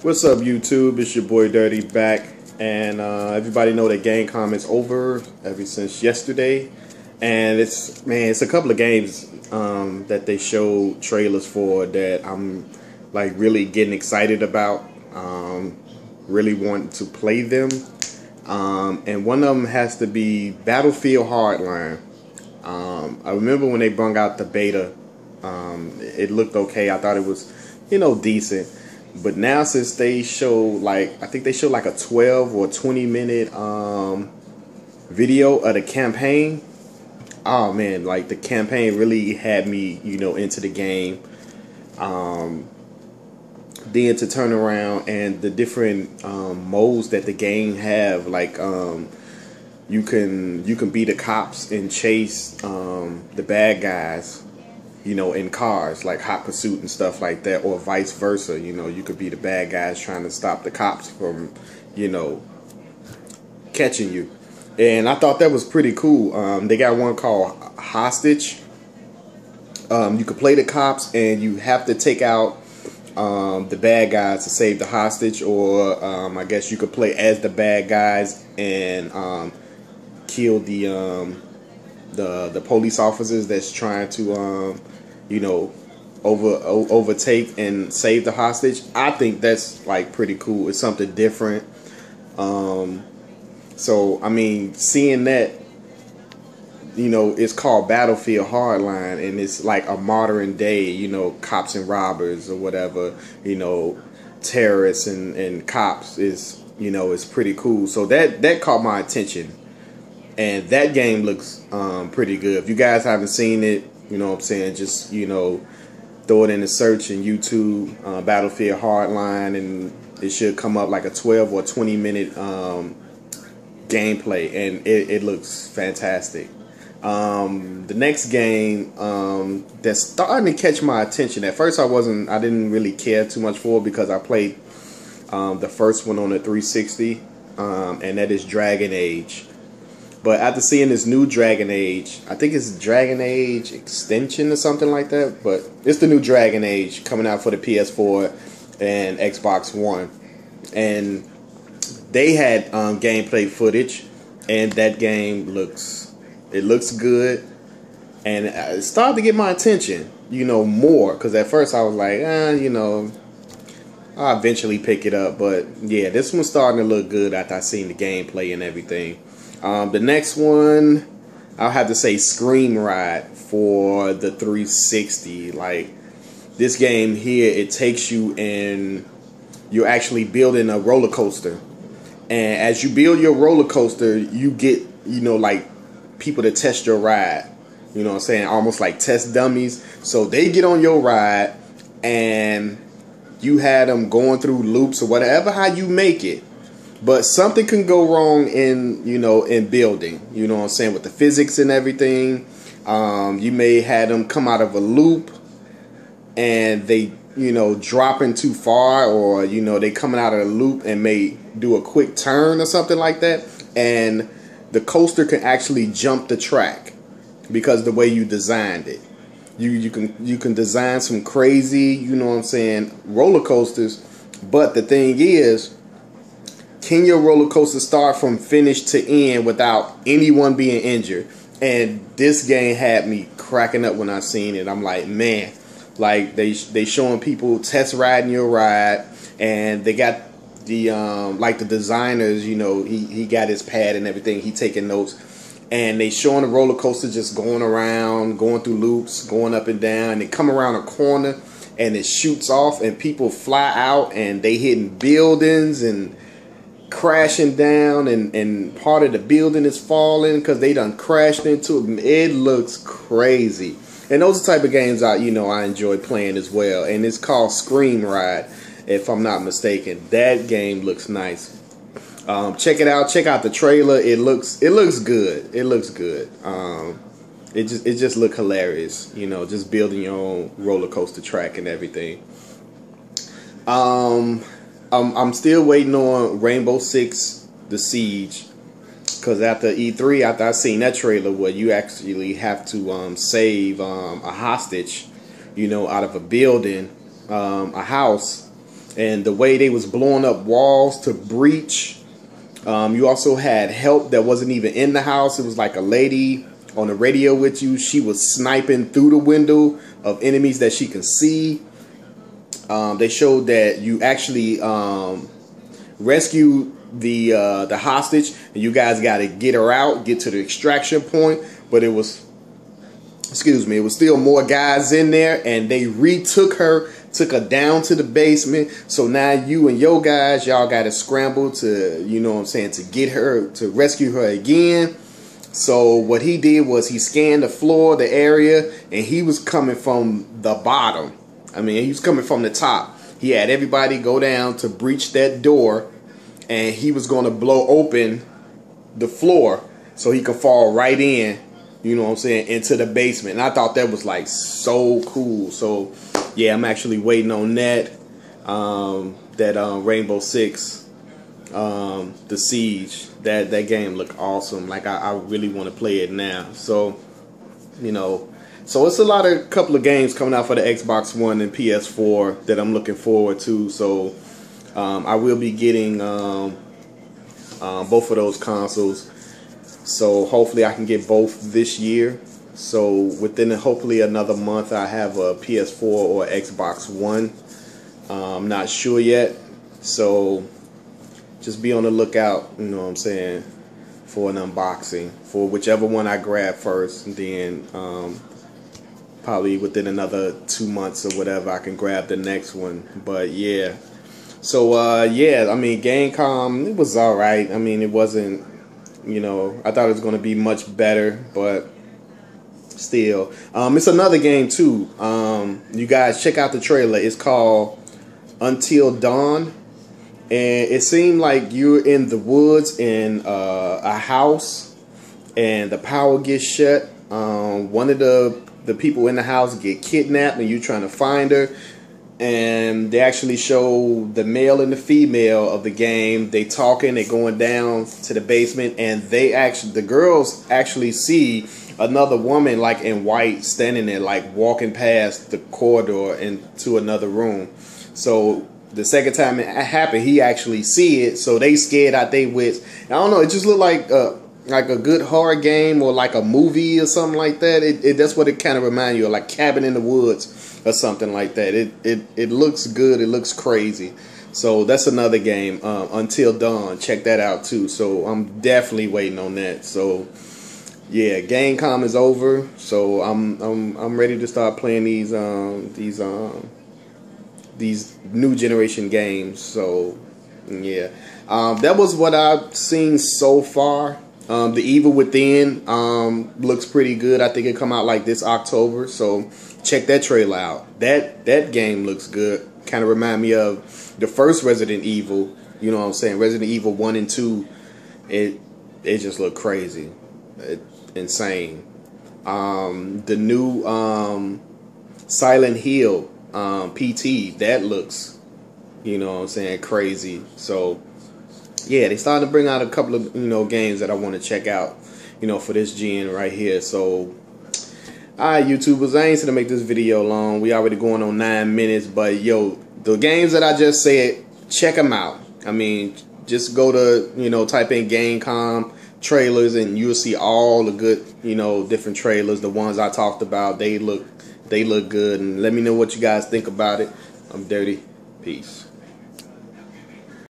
What's up, YouTube? It's your boy Dirty back, and everybody know that Gamecom is over ever since yesterday, and it's a couple of games that they showed trailers for that I'm like really getting excited about, really wanting to play them, and one of them has to be Battlefield Hardline. I remember when they brung out the beta, it looked okay. I thought it was, decent. But now since they showed I think they showed like a 12 or 20 minute video of the campaign. Oh man, like the campaign really had me, into the game. Then to turn around and the different modes that the game have, like you can be the cops and chase the bad guys, in cars, like hot pursuit and stuff like that, or vice versa. You could be the bad guys trying to stop the cops from, catching you. And I thought that was pretty cool. They got one called Hostage. You could play the cops and you have to take out the bad guys to save the hostage, or I guess you could play as the bad guys and kill the police officers that's trying to overtake and save the hostage. I think that's like pretty cool. It's something different. So I mean, seeing that, it's called Battlefield Hardline, and it's like a modern day, cops and robbers or whatever, terrorists and cops is, is pretty cool. So that caught my attention. And that game looks pretty good. If you guys haven't seen it, just, throw it in the search in YouTube, Battlefield Hardline, and it should come up like a 12 or 20 minute gameplay, and it looks fantastic. The next game that's starting to catch my attention. At first I didn't really care too much for it because I played the first one on the 360, and that is Dragon Age. But after seeing this new Dragon Age, I think it's Dragon Age Extension or something like that, but it's the new Dragon Age coming out for the PS4 and Xbox One. And they had gameplay footage, and that game looks good, and it started to get my attention, more, because at first I was like, I'll eventually pick it up. But yeah, this one's starting to look good after I seen the gameplay and everything. The next one, I'll have to say Scream Ride for the 360. Like, this game here, it takes you and you're actually building a roller coaster. And as you build your roller coaster, you get, like people to test your ride. You know what I'm saying? Almost like test dummies. So they get on your ride and you had them going through loops or whatever, how you make it. But something can go wrong in, in building, what I'm saying, with the physics and everything. You may have them come out of a loop and they, dropping too far, or, they coming out of the loop and may do a quick turn or something like that. And the coaster can actually jump the track because of the way you designed it. You can design some crazy, roller coasters. But the thing is, can your roller coaster start from finish to end without anyone being injured? And this game had me cracking up when I seen it. I'm like, man, like they showing people test riding your ride, and they got the like the designers, he got his pad and everything, he taking notes, and they showing the roller coaster just going around, going through loops, going up and down, and they come around a corner and it shoots off and people fly out and they hitting buildings and crashing down, and part of the building is falling because they done crashed into it. It looks crazy, and those are the type of games I enjoy playing as well. And it's called Scream Ride, if I'm not mistaken. That game looks nice. Check it out. Check out the trailer. It looks good. It looks good. It just look hilarious. Just building your own roller coaster track and everything. I'm still waiting on Rainbow Six The Siege, because after E3, after I seen that trailer where you actually have to save a hostage, out of a building, a house, and the way they was blowing up walls to breach. You also had help that wasn't even in the house. It was like a lady on the radio with you. She was sniping through the window of enemies that she could see. They showed that you actually rescued the hostage, and you guys got to get her out, get to the extraction point. But it was, excuse me, it was still more guys in there, and they retook her, took her down to the basement. So now you and your guys, y'all got to scramble to, you know what I'm saying, to get her, to rescue her again. So what he did was he scanned the floor, the area, and he was coming from the bottom. I mean, he was coming from the top. He had everybody go down to breach that door, and he was going to blow open the floor so he could fall right in, you know what I'm saying, into the basement. And I thought that was like so cool. So yeah, I'm actually waiting on that. Rainbow Six, the Siege. That game looked awesome. Like I really want to play it now. So, you know, so it's a couple of games coming out for the Xbox One and PS4 that I'm looking forward to. So I will be getting both of those consoles. So hopefully I can get both this year. So within hopefully another month I have a PS4 or Xbox One. I'm not sure yet. So just be on the lookout, you know what I'm saying, for an unboxing for whichever one I grab first, and then probably within another 2 months or whatever I can grab the next one. But yeah. So yeah, I mean, Gamecom, it was alright. I mean, it wasn't, you know, I thought it was going to be much better, but still. It's another game too. You guys check out the trailer. It's called Until Dawn. And it seemed like you're in the woods in a house, and the power gets shut. One of the people in the house get kidnapped, and you're trying to find her. And they actually show the male and the female of the game. They talking, they going down to the basement, and the girls actually see another woman like in white standing there, like walking past the corridor into another room. So the second time it happened, he actually see it, so they scared out their wits. I don't know, it just looked like a good horror game or like a movie or something like that. That's what it kind of reminds you of, like Cabin in the Woods or something like that. It looks good, it looks crazy. So that's another game, Until Dawn. Check that out too. So I'm definitely waiting on that. So yeah, Gamecom is over. So I'm ready to start playing these new generation games. So yeah, that was what I've seen so far. The Evil Within looks pretty good. I think it come out like this October, so check that trailer out. That game looks good. Kind of remind me of the first Resident Evil. You know what I'm saying? Resident Evil 1 and 2. It just looked crazy, insane. The new Silent Hill PT, that looks, you know what I'm saying, crazy. So yeah, they starting to bring out a couple of, you know, games that I want to check out, you know, for this gen right here. So alright, YouTubers, I ain't gonna make this video long. We already going on 9 minutes, but yo, the games that I just said, check them out. I mean, just go to, you know, type in Gamecom trailers, and you'll see all the good, you know, different trailers. The ones I talked about, they look good. And let me know what you guys think about it. I'm Dirty. Peace.